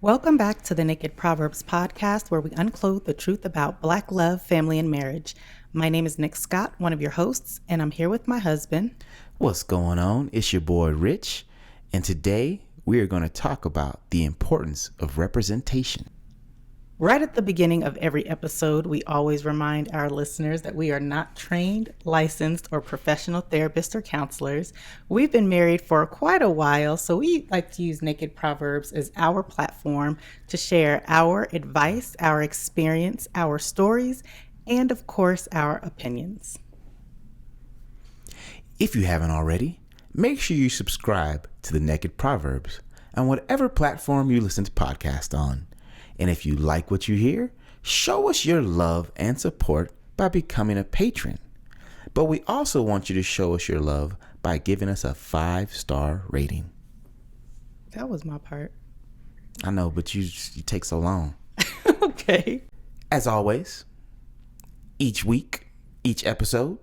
Welcome back to the Naked Proverbs podcast, where we unclothe the truth about Black love, family, and marriage. My name is Nik Scott, one of your hosts, and I'm here with my husband. What's going on? It's your boy Rich, and today we are going to talk about the importance of representation. Right at the beginning of every episode, we always remind our listeners that we are not trained, licensed, or professional therapists or counselors. We've been married for quite a while, so we like to use Naked Proverbs as our platform to share our advice, our experience, our stories, and of course, our opinions. If you haven't already, make sure you subscribe to the Naked Proverbs on whatever platform you listen to podcasts on. And if you like what you hear, show us your love and support by becoming a patron. But we also want you to show us your love by giving us a 5-star rating. That was my part. I know, but you take so long. Okay. As always, each week, each episode,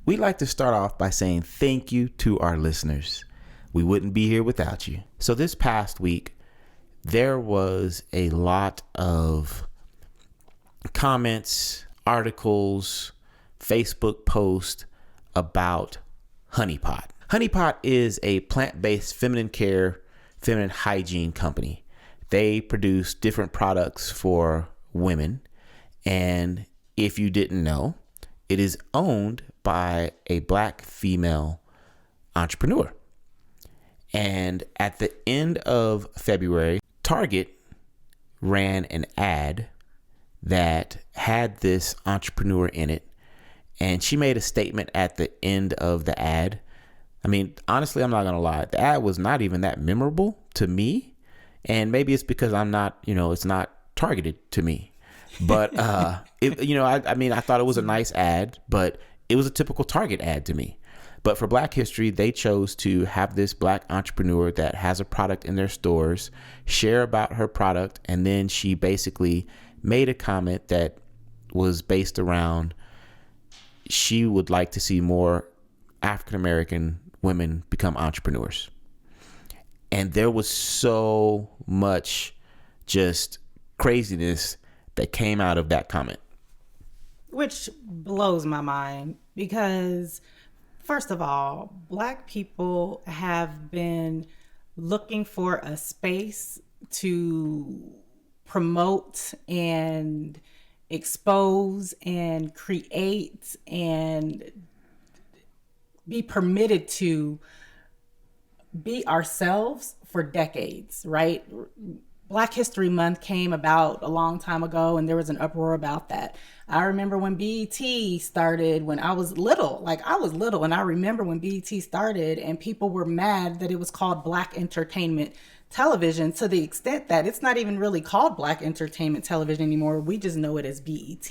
we like to start off by saying thank you to our listeners. We wouldn't be here without you. So this past week, there was a lot of comments, articles, Facebook posts about Honey Pot. Honey Pot is a plant-based feminine care, feminine hygiene company. They produce different products for women. And if you didn't know, it is owned by a Black female entrepreneur. And at the end of February, Target ran an ad that had this entrepreneur in it, and she made a statement at the end of the ad. I mean, honestly, I'm not going to lie. The ad was not even that memorable to me, and maybe it's because I'm not, it's not targeted to me. But, I thought it was a nice ad, but it was a typical Target ad to me. But for Black History, they chose to have this Black entrepreneur that has a product in their stores share about her product. And then she basically made a comment that was based around she would like to see more African-American women become entrepreneurs. And there was so much just craziness that came out of that comment. Which blows my mind because, first of all, Black people have been looking for a space to promote and expose and create and be permitted to be ourselves for decades, right? Black History Month came about a long time ago, and there was an uproar about that. I remember when BET started when I was little, and I remember when BET started and people were mad that it was called Black Entertainment Television, to the extent that it's not even really called Black Entertainment Television anymore. We just know it as BET.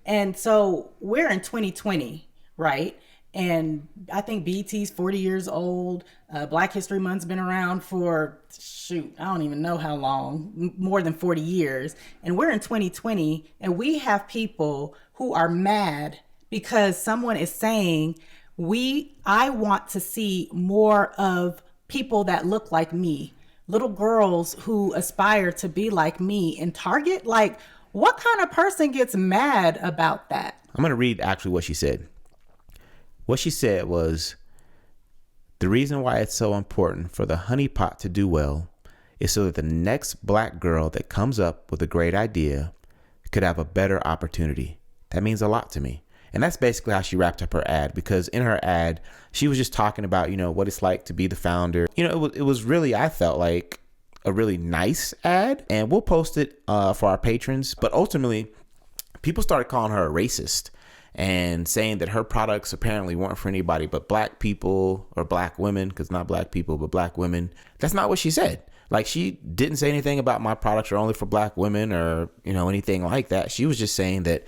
And so we're in 2020, right? And I think BET's 40 years old. Black History Month's been around for, I don't even know how long, more than 40 years. And we're in 2020, and we have people who are mad because someone is saying, I want to see more of people that look like me, little girls who aspire to be like me in Target. Like, what kind of person gets mad about that? I'm going to read actually what she said. What she said was, the reason why it's so important for the Honey Pot to do well is so that the next Black girl that comes up with a great idea could have a better opportunity. That means a lot to me. And that's basically how she wrapped up her ad, because in her ad, she was just talking about, what it's like to be the founder. It was really, I felt like, a really nice ad, and we'll post it for our patrons. But ultimately, people started calling her a racist and saying that her products apparently weren't for anybody but Black people or Black women, because not Black people, but Black women. That's not what she said. Like, she didn't say anything about my products are only for Black women or, anything like that. She was just saying that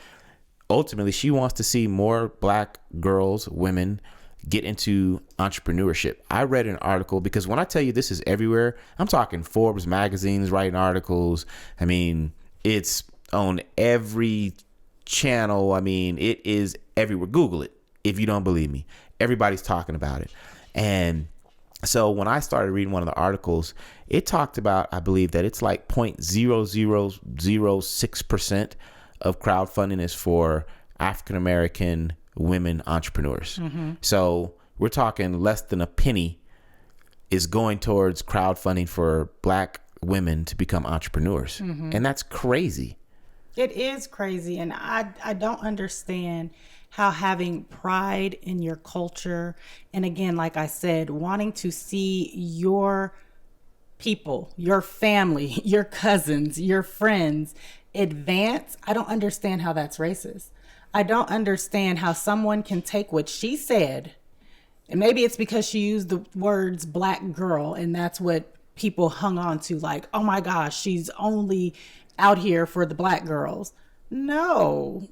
ultimately she wants to see more Black girls, women get into entrepreneurship. I read an article, because when I tell you this is everywhere, I'm talking Forbes magazines writing articles. I mean, it's on every channel. I mean, it is everywhere. Google it if you don't believe me. Everybody's talking about it. And So when I started reading one of the articles, it talked about, I believe that it's like 0.0006% of crowdfunding is for African American women entrepreneurs. So we're talking less than a penny is going towards crowdfunding for Black women to become entrepreneurs. And that's crazy. It is crazy. And I don't understand how having pride in your culture, and again, like I said, wanting to see your people, your family, your cousins, your friends advance, I don't understand how that's racist. I don't understand how someone can take what she said, and maybe it's because she used the words Black girl, and that's what people hung on to, like, oh my gosh, she's only out here for the Black girls. No,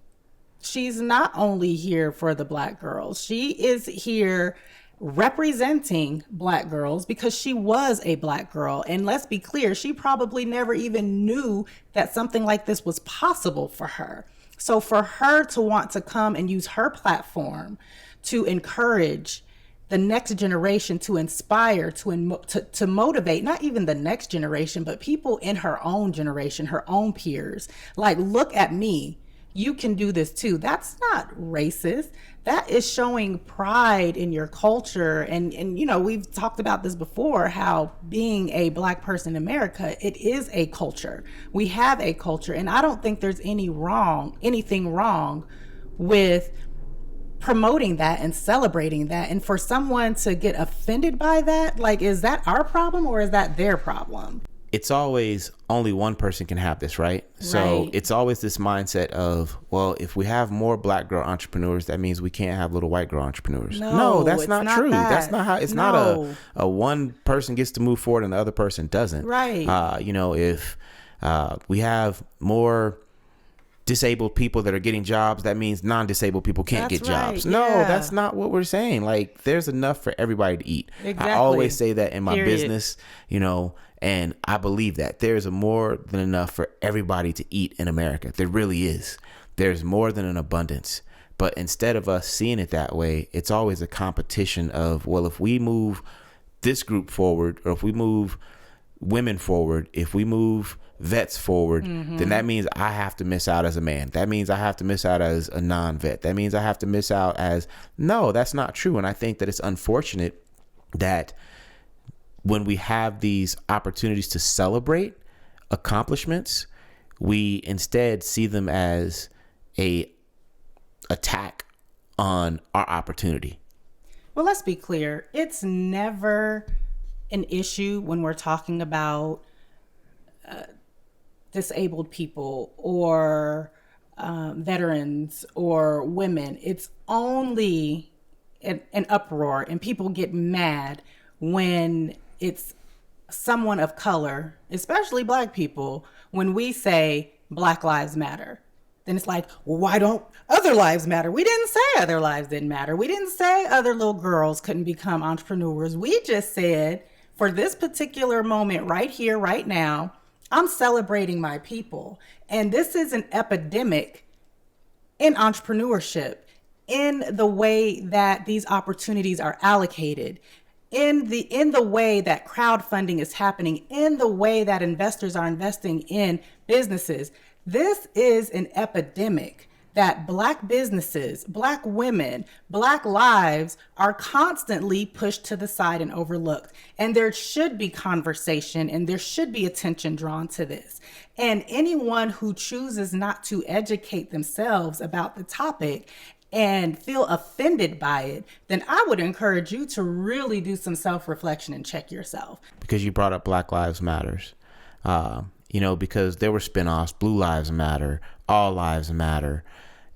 she's not only here for the Black girls. She is here representing Black girls because she was a Black girl. And let's be clear, she probably never even knew that something like this was possible for her. So for her to want to come and use her platform to encourage the next generation, to inspire, to motivate, not even the next generation, but people in her own generation, her own peers, like, look at me, you can do this too. That's not racist. That is showing pride in your culture. And you know, we've talked about this before, how being a Black person in America, it is a culture. We have a culture. And I don't think there's anything wrong with promoting that and celebrating that. And for someone to get offended by that, like, is that our problem or is that their problem? It's always only one person can have this, right? So it's always this mindset of, well, if we have more Black girl entrepreneurs, that means we can't have little white girl entrepreneurs. No, that's not true. That's not how, it's not a one person gets to move forward and the other person doesn't. Right. You know, if we have more disabled people that are getting jobs, that means non-disabled people can't get jobs. No, that's not what we're saying. Like, there's enough for everybody to eat. Exactly. I always say that in my business, you know, and I believe that there's more than enough for everybody to eat in America. There really is. There's more than an abundance. But instead of us seeing it that way, it's always a competition of, well, if we move this group forward, or if we move women forward, if we move vets forward, then that means I have to miss out as a man. That means I have to miss out as a non-vet. That means I have to miss out as, no, that's not true. And I think that it's unfortunate that when we have these opportunities to celebrate accomplishments, we instead see them as a attack on our opportunity. Well, let's be clear. It's never an issue when we're talking about disabled people or veterans or women. It's only an uproar, and people get mad when it's someone of color, especially Black people, when we say Black Lives Matter. Then it's like, well, why don't other lives matter? We didn't say other lives didn't matter. We didn't say other little girls couldn't become entrepreneurs. We just said, for this particular moment right here, right now, I'm celebrating my people. And this is an epidemic in entrepreneurship, in the way that these opportunities are allocated, in the way that crowdfunding is happening, in the way that investors are investing in businesses. This is an epidemic that Black businesses, Black women, Black lives are constantly pushed to the side and overlooked. And there should be conversation and there should be attention drawn to this. And anyone who chooses not to educate themselves about the topic and feel offended by it, then I would encourage you to really do some self-reflection and check yourself. Because you brought up Black Lives Matters. You know, because there were spinoffs, Blue Lives Matter, All Lives Matter.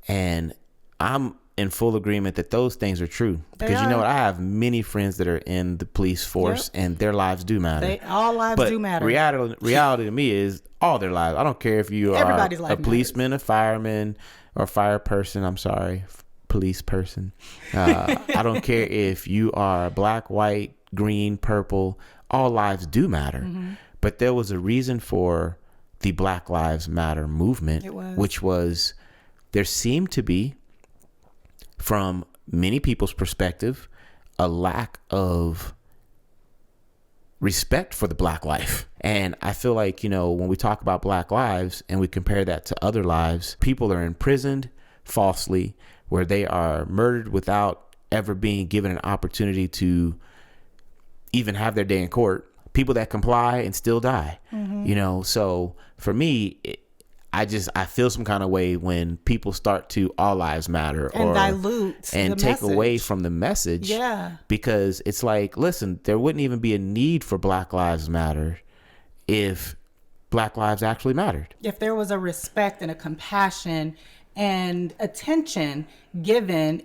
And I'm in full agreement that those things are true. Because you know what? I have many friends that are in the police force, and their lives do matter. All lives do matter. Reality to me is all their lives. I don't care if you are a policeman, a fireman, or a fire person. I'm sorry, police person. I don't care if you are black, white, green, purple. All lives do matter. Mm-hmm. But there was a reason for the Black Lives Matter movement, which was there seemed to be, from many people's perspective, a lack of respect for the Black life. And I feel like, when we talk about Black lives and we compare that to other lives, people are imprisoned falsely, where they are murdered without ever being given an opportunity to even have their day in court. People that comply and still die. So for me, I feel some kind of way when people start to all lives matter and dilute and take away from the message. Yeah. Because it's like, listen, there wouldn't even be a need for Black Lives Matter if Black lives actually mattered. If there was a respect and a compassion and attention given,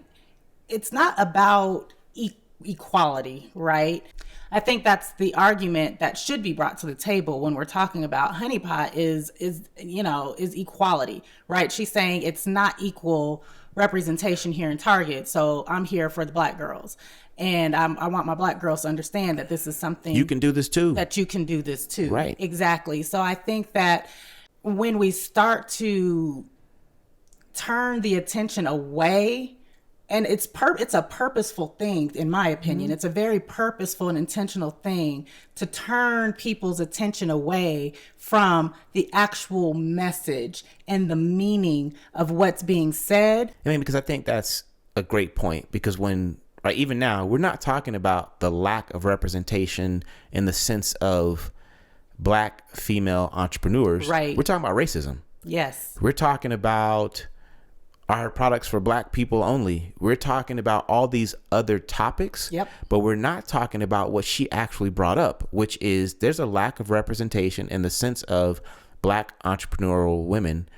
it's not about equality, right? I think that's the argument that should be brought to the table when we're talking about Honey Pot is equality, right? She's saying it's not equal representation here in Target. So I'm here for the Black girls. And I want my Black girls to understand that this is something you can do this too. That you can do this too. Right. Exactly. So I think that when we start to turn the attention away, and it's a purposeful thing, in my opinion. It's a very purposeful and intentional thing to turn people's attention away from the actual message and the meaning of what's being said. Because I think that's a great point, because even now, we're not talking about the lack of representation in the sense of Black female entrepreneurs. Right. We're talking about racism. Yes. We're talking about our products for Black people only. We're talking about all these other topics. Yep. But we're not talking about what she actually brought up, which is there's a lack of representation in the sense of Black entrepreneurial women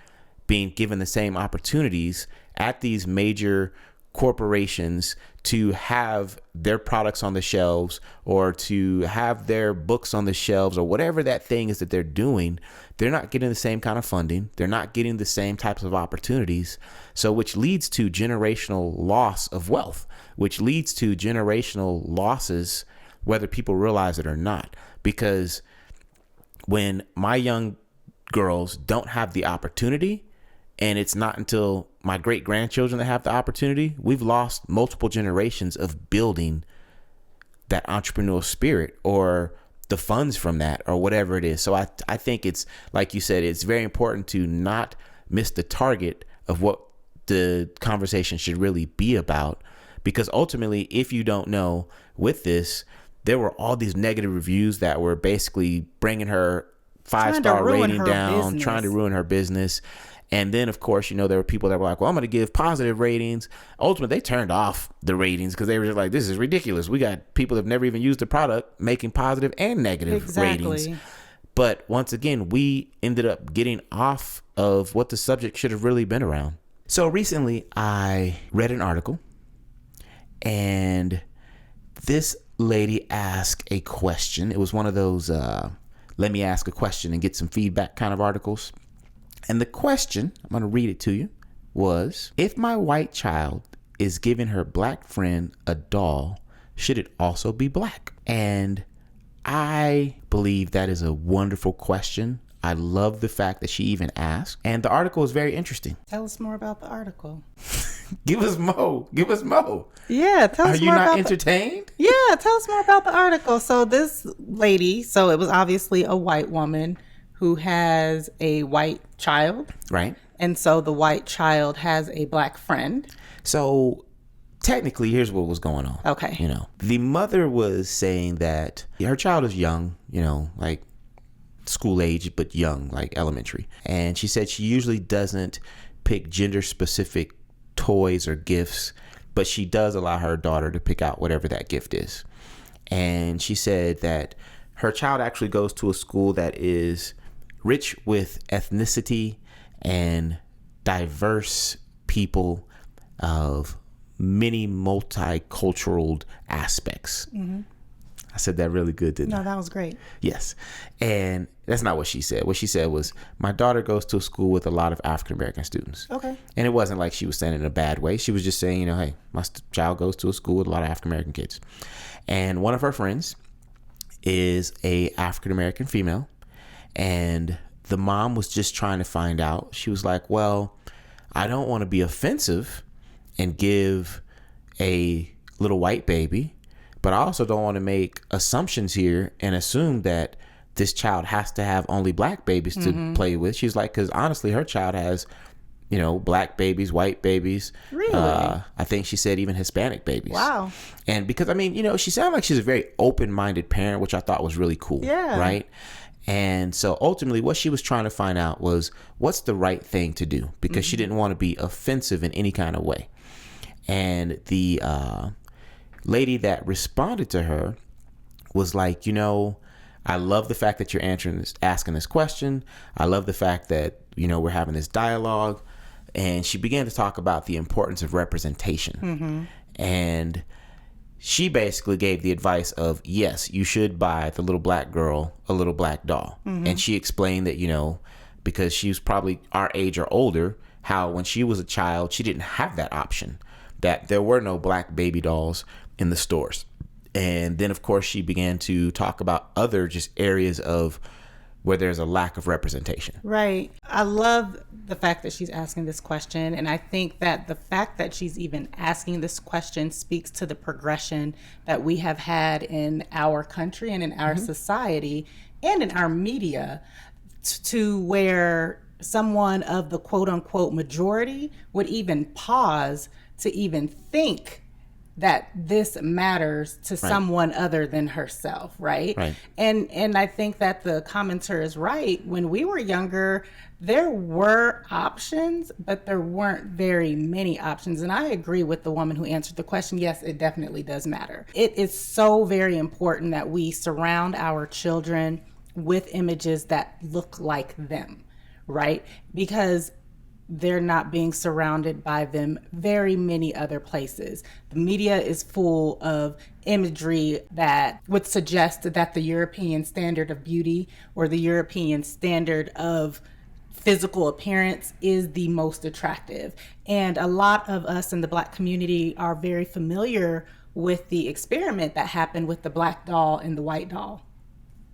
being given the same opportunities at these major corporations to have their products on the shelves or to have their books on the shelves or whatever that thing is that they're doing. They're not getting the same kind of funding. They're not getting the same types of opportunities. So which leads to generational loss of wealth, which leads to generational losses, whether people realize it or not. Because when my young girls don't have the opportunity, and it's not until my great grandchildren that have the opportunity, we've lost multiple generations of building that entrepreneurial spirit or the funds from that or whatever it is. So I think it's, like you said, it's very important to not miss the target of what the conversation should really be about. Because ultimately, if you don't know, with this, there were all these negative reviews that were basically bringing her 5-star rating down, trying to ruin her business. And then, of course, there were people that were like, well, I'm going to give positive ratings. Ultimately, they turned off the ratings because they were just like, this is ridiculous. We got people that have never even used the product making positive and negative ratings. But once again, we ended up getting off of what the subject should have really been around. So recently, I read an article, and this lady asked a question. It was one of those let me ask a question and get some feedback kind of articles. And the question, I'm going to read it to you, was, if my white child is giving her Black friend a doll, should it also be Black? And I believe that is a wonderful question. I love the fact that she even asked. And the article is very interesting. Tell us more about the article. Give us more. Yeah, tell us more about. Are you not entertained? Yeah, tell us more about the article. So this lady, it was obviously a white woman who has a white child. Right. And so the white child has a Black friend. So technically, here's what was going on. Okay. The mother was saying that her child is young, like school age, but young, like elementary. And she said she usually doesn't pick gender specific toys or gifts, but she does allow her daughter to pick out whatever that gift is. And she said that her child actually goes to a school that is rich with ethnicity and diverse people of many multicultural aspects. Mm-hmm. I said that really good, didn't I? No, that was great. Yes. And that's not what she said. What she said was, my daughter goes to a school with a lot of African-American students. Okay. And it wasn't like she was saying it in a bad way. She was just saying, hey, my child goes to a school with a lot of African-American kids. And one of her friends is a African-American female. And the mom was just trying to find out. She was like, well, I don't want to be offensive and give a little white baby, but I also don't want to make assumptions here and assume that this child has to have only black babies to play with. She's like, because honestly, her child has, black babies, white babies. Really? I think she said even Hispanic babies. Wow. And because, she sounded like she's a very open-minded parent, which I thought was really cool. Yeah. Right? And so ultimately what she was trying to find out was what's the right thing to do, because she didn't want to be offensive in any kind of way. And the lady that responded to her was like, I love the fact that you're asking this question. I love the fact that, we're having this dialogue. And she began to talk about the importance of representation. And she basically gave the advice of, yes, you should buy the little black girl a little black doll. And she explained that, because she was probably our age or older, how when she was a child, she didn't have that option, that there were no black baby dolls in the stores. And then, of course, she began to talk about other just areas of where there's a lack of representation. Right. I love the fact that she's asking this question. And I think that the fact that she's even asking this question speaks to the progression that we have had in our country and in our society and in our media to where someone of the quote unquote majority would even pause to even think that this matters to someone other than herself, right? And I think that the commenter is right. When we were younger, there were options, but there weren't very many options. And I agree with the woman who answered the question. Yes, it definitely does matter. It is so very important that we surround our children with images that look like them, right? Because they're not being surrounded by them very many other places. The media is full of imagery that would suggest that the European standard of beauty or the European standard of physical appearance is the most attractive. And a lot of us in the Black community are very familiar with the experiment that happened with the black doll and the white doll,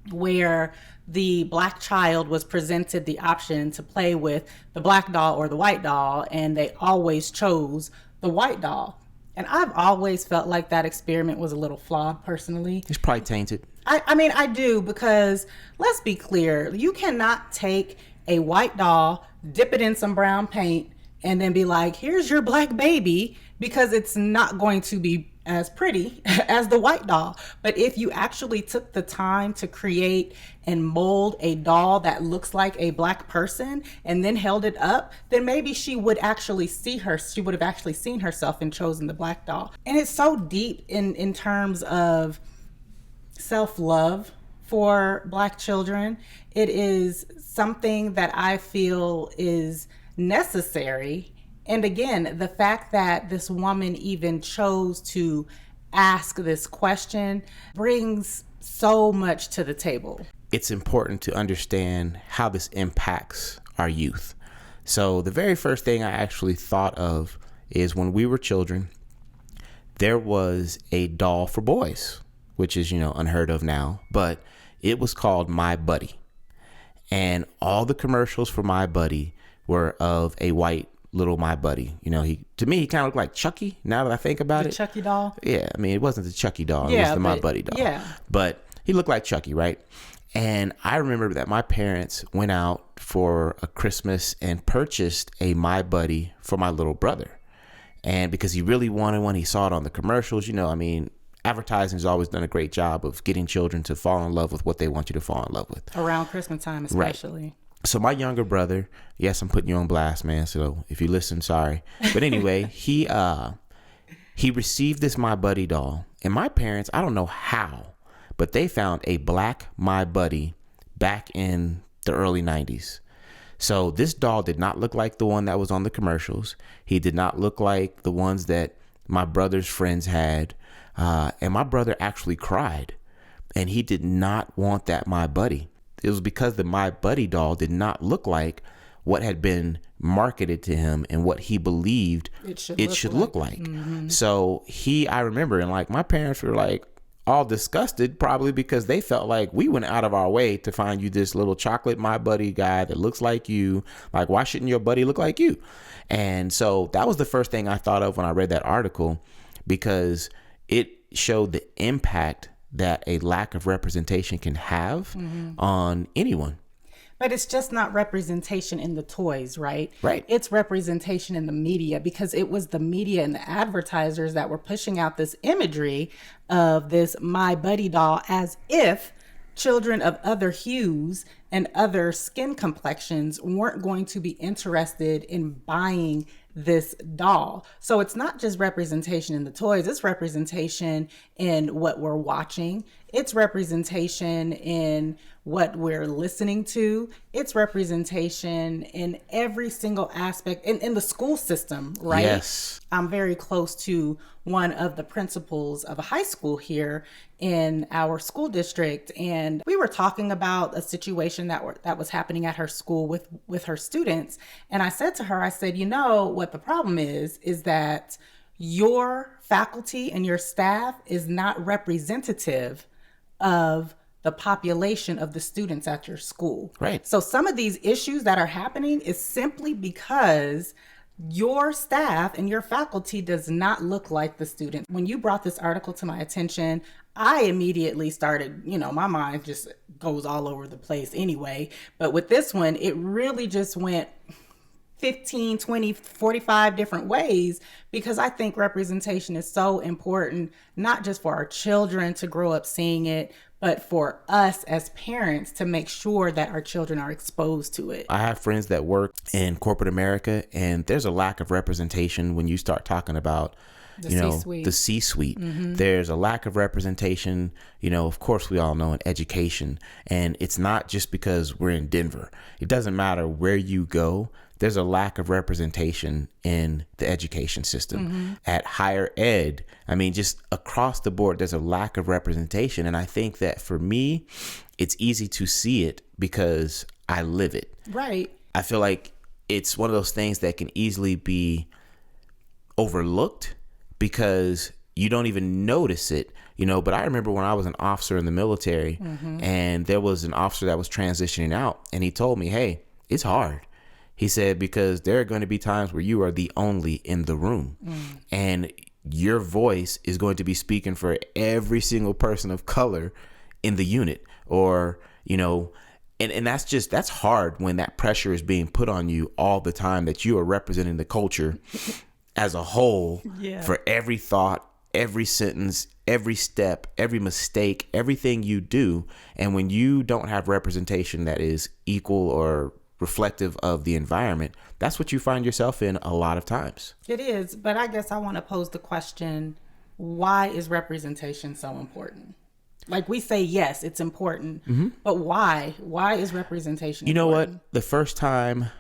where the black child was presented the option to play with the black doll or the white doll, and they always chose the white doll. And I've always felt like that experiment was a little flawed personally. It's probably tainted. I do, because let's be clear, you cannot take a white doll, dip it in some brown paint, and then be like, here's your black baby, because it's not going to be as pretty as the white doll. But if you actually took the time to create and mold a doll that looks like a black person and then held it up, then maybe she would have actually seen herself and chosen the black doll. And it's so deep in terms of self-love for Black children. It is something that I feel is necessary. And again, the fact that this woman even chose to ask this question brings so much to the table. It's important to understand how this impacts our youth. So the very first thing I actually thought of is when we were children, there was a doll for boys, which is, unheard of now, but it was called My Buddy. And all the commercials for My Buddy were of a white little My Buddy. He kind of looked like Chucky now that I think about it. The Chucky doll? Yeah, it wasn't the Chucky doll. It was the My Buddy doll. Yeah. But he looked like Chucky, right? And I remember that my parents went out for a Christmas and purchased a My Buddy for my little brother. And because he really wanted one, he saw it on the commercials. Advertising has always done a great job of getting children to fall in love with what they want you to fall in love with. Around Christmas time, especially. Right. So my younger brother, yes, I'm putting you on blast, man. So if you listen, sorry. But anyway, he received this My Buddy doll. And my parents, I don't know how, but they found a black My Buddy back in the early 90s. So this doll did not look like the one that was on the commercials. He did not look like the ones that my brother's friends had. And my brother actually cried. And he did not want that My Buddy. It was because the My Buddy doll did not look like what had been marketed to him and what he believed it should look like. Mm-hmm. So I remember, and my parents were all disgusted, probably because they felt like we went out of our way to find you this little chocolate My Buddy guy that looks like you. Why shouldn't your buddy look like you? And so that was the first thing I thought of when I read that article, because it showed the impact that a lack of representation can have on anyone. But it's just not representation in the toys, right? Right. It's representation in the media, because it was the media and the advertisers that were pushing out this imagery of this My Buddy doll, as if children of other hues and other skin complexions weren't going to be interested in buying this doll. So it's not just representation in the toys, it's representation in what we're watching. It's representation in what we're listening to. It's representation in every single aspect in the school system, right? Yes. I'm very close to one of the principals of a high school here in our school district, and we were talking about a situation that was happening at her school with her students. And I said to her, I said, you know what the problem is that your faculty and your staff is not representative of the population of the students at your school. Right. So some of these issues that are happening is simply because your staff and your faculty does not look like the student. When you brought this article to my attention, I immediately started, my mind just goes all over the place anyway. But with this one, it really just went 15, 20, 45 different ways, because I think representation is so important, not just for our children to grow up seeing it, but for us as parents to make sure that our children are exposed to it. I have friends that work in corporate America, and there's a lack of representation when you start talking about the C-suite. There's a lack of representation, of course, we all know, in education. And it's not just because we're in Denver. It doesn't matter where you go. There's a lack of representation in the education system. At higher ed, just across the board, there's a lack of representation. And I think that for me, it's easy to see it because I live it. Right. I feel like it's one of those things that can easily be overlooked because you don't even notice it, but I remember when I was an officer in the military and there was an officer that was transitioning out, and he told me, hey, it's hard. He said, because there are going to be times where you are the only in the room and your voice is going to be speaking for every single person of color in the unit, or, and that's hard when that pressure is being put on you all the time, that you are representing the culture as a whole for every thought, every sentence, every step, every mistake, everything you do. And when you don't have representation that is equal or reflective of the environment, that's what you find yourself in a lot of times. It is, but I guess I want to pose the question, why is representation so important? Like, we say, yes, it's important, but why? Why is representation important? You know what? The first time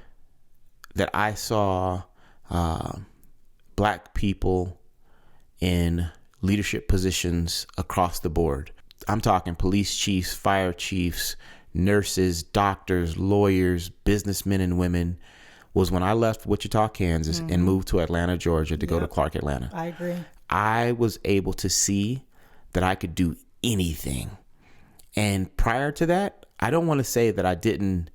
that I saw Black people in leadership positions across the board, I'm talking police chiefs, fire chiefs, nurses, doctors, lawyers, businessmen and women, was when I left Wichita, Kansas and moved to Atlanta, Georgia to go to Clark, Atlanta. I agree. I was able to see that I could do anything. And prior to that, I don't want to say that I didn't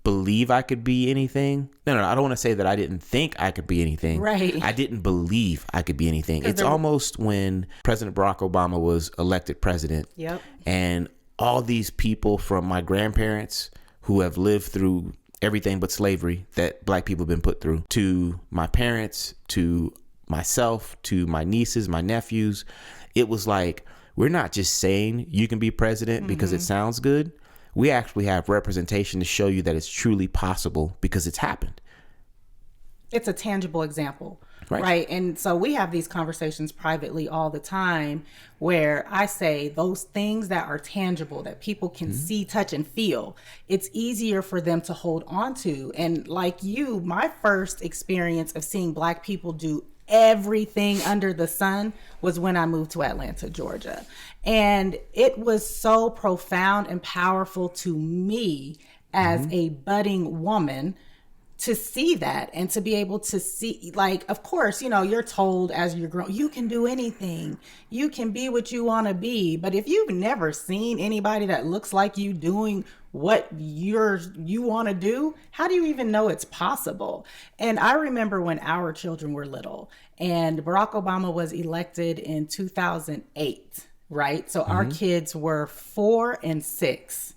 believe I could be anything. No, I don't want to say that I didn't think I could be anything. Right. I didn't believe I could be anything. It's almost when President Barack Obama was elected president. Yep. And all these people from my grandparents who have lived through everything but slavery that Black people have been put through, to my parents, to myself, to my nieces, my nephews, it was like, we're not just saying you can be president because it sounds good. We actually have representation to show you that it's truly possible because it's happened. It's a tangible example, right? And so we have these conversations privately all the time where I say those things that are tangible, that people can see, touch, and feel, it's easier for them to hold on to. And like you, my first experience of seeing Black people do everything under the sun was when I moved to Atlanta, Georgia. And it was so profound and powerful to me as a budding woman to see that and to be able to see, like, of course, you know, you're told as you're growing, you can do anything, you can be what you want to be. But if you've never seen anybody that looks like you doing what you want to do, how do you even know it's possible? And I remember when our children were little and Barack Obama was elected in 2008, right? So our kids were 4 and 6.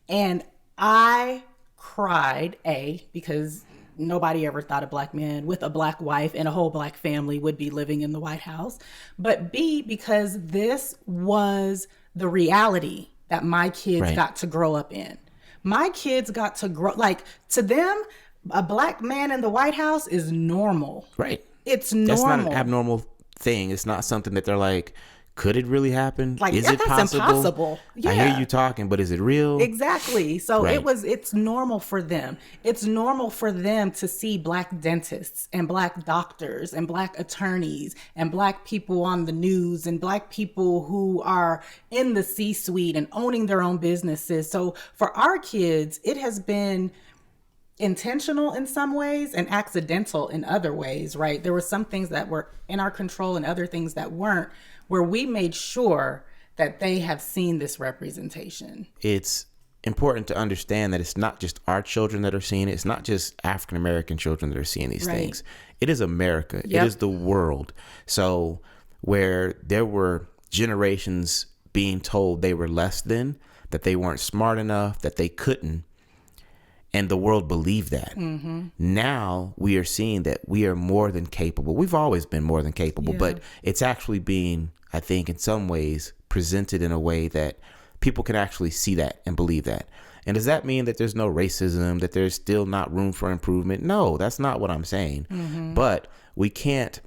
And I cried, because nobody ever thought a black man with a black wife and a whole black family would be living in the White House. But B, because this was the reality that my kids got to grow up in. My kids got to grow, like, to them, a black man in the White House is normal. Right. It's normal. That's not an abnormal thing. It's not something that they're like, could it really happen? Like, is yeah, it that's possible? Impossible. Yeah. I hear you talking, but is it real? Exactly. So Right. it's normal for them. It's normal for them to see black dentists and black doctors and black attorneys and black people on the news and black people who are in the C-suite and owning their own businesses. So for our kids, it has been intentional in some ways and accidental in other ways, right? There were some things that were in our control and other things that weren't, where we made sure that they have seen this representation. It's important to understand that it's not just our children that are seeing it. It's not just African American children that are seeing these things. It is America. Yep. It is the world. So where there were generations being told they were less than, that they weren't smart enough, that they couldn't, and the world believed that. Now we are seeing that we are more than capable. We've always been more than capable, but it's actually being, I think, in some ways presented in a way that people can actually see that and believe that. And does that mean that there's no racism, that there's still not room for improvement? No, that's not what I'm saying. But we can't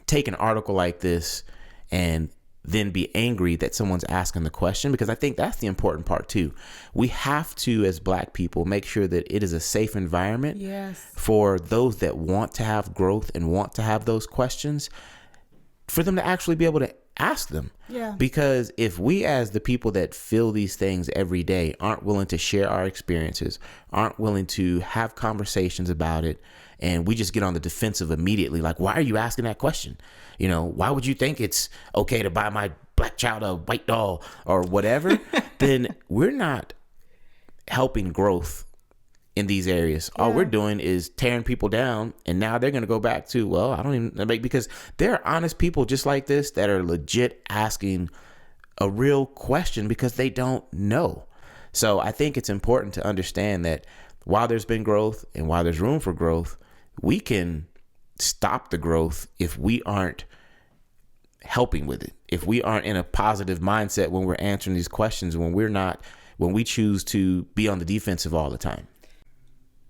take an article like this and then be angry that someone's asking the question, because I think that's the important part too. We have to, as black people, make sure that it is a safe environment for those that want to have growth and want to have those questions, for them to actually be able to ask them. Because if we, as the people that feel these things every day, aren't willing to share our experiences, aren't willing to have conversations about it, and we just get on the defensive immediately, like, why are you asking that question? You know, why would you think it's okay to buy my black child a white doll or whatever? Then we're not helping growth in these areas. All we're doing is tearing people down, and now they're going to go back to, well, I don't even, because there are honest people just like this that are legit asking a real question because they don't know. So I think it's important to understand that while there's been growth and while there's room for growth, we can stop the growth if we aren't helping with it, if we aren't in a positive mindset when we're answering these questions, when we choose to be on the defensive all the time.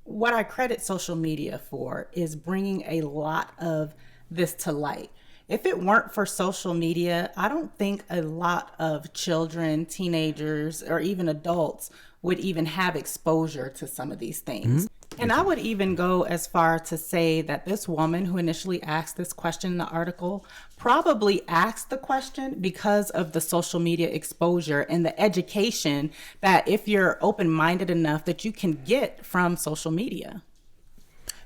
What I credit social media for is bringing a lot of this to light. If it weren't for social media, I don't think a lot of children, teenagers, or even adults would even have exposure to some of these things. And I would even go as far to say that this woman who initially asked this question in the article probably asked the question because of the social media exposure and the education that, if you're open-minded enough, that you can get from social media.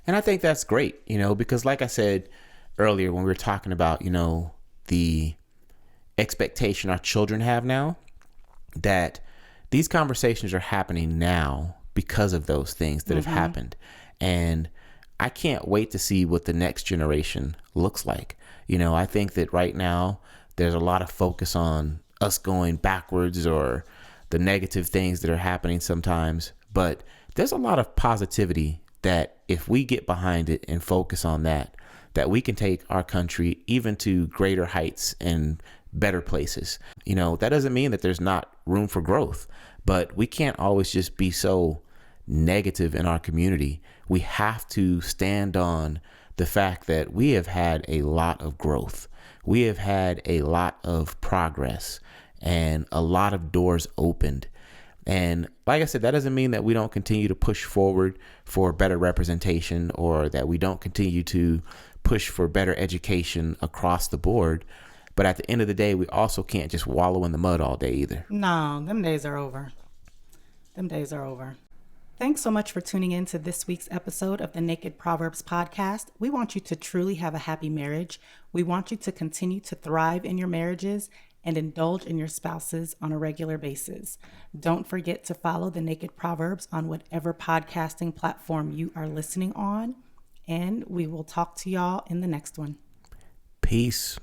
And I think that's great, because like I said earlier, when we were talking about, the expectation our children have now, that these conversations are happening now because of those things that have happened. And I can't wait to see what the next generation looks like. I think that right now there's a lot of focus on us going backwards or the negative things that are happening sometimes. But there's a lot of positivity that if we get behind it and focus on that we can take our country even to greater heights and better places. That doesn't mean that there's not room for growth, but we can't always just be so negative in our community. We have to stand on the fact that we have had a lot of growth. We have had a lot of progress and a lot of doors opened. And like I said, that doesn't mean that we don't continue to push forward for better representation or that we don't continue to push for better education across the board. But at the end of the day, we also can't just wallow in the mud all day either. No, them days are over. Them days are over. Thanks so much for tuning in to this week's episode of the Naked Proverbs podcast. We want you to truly have a happy marriage. We want you to continue to thrive in your marriages and indulge in your spouses on a regular basis. Don't forget to follow the Naked Proverbs on whatever podcasting platform you are listening on. And we will talk to y'all in the next one. Peace.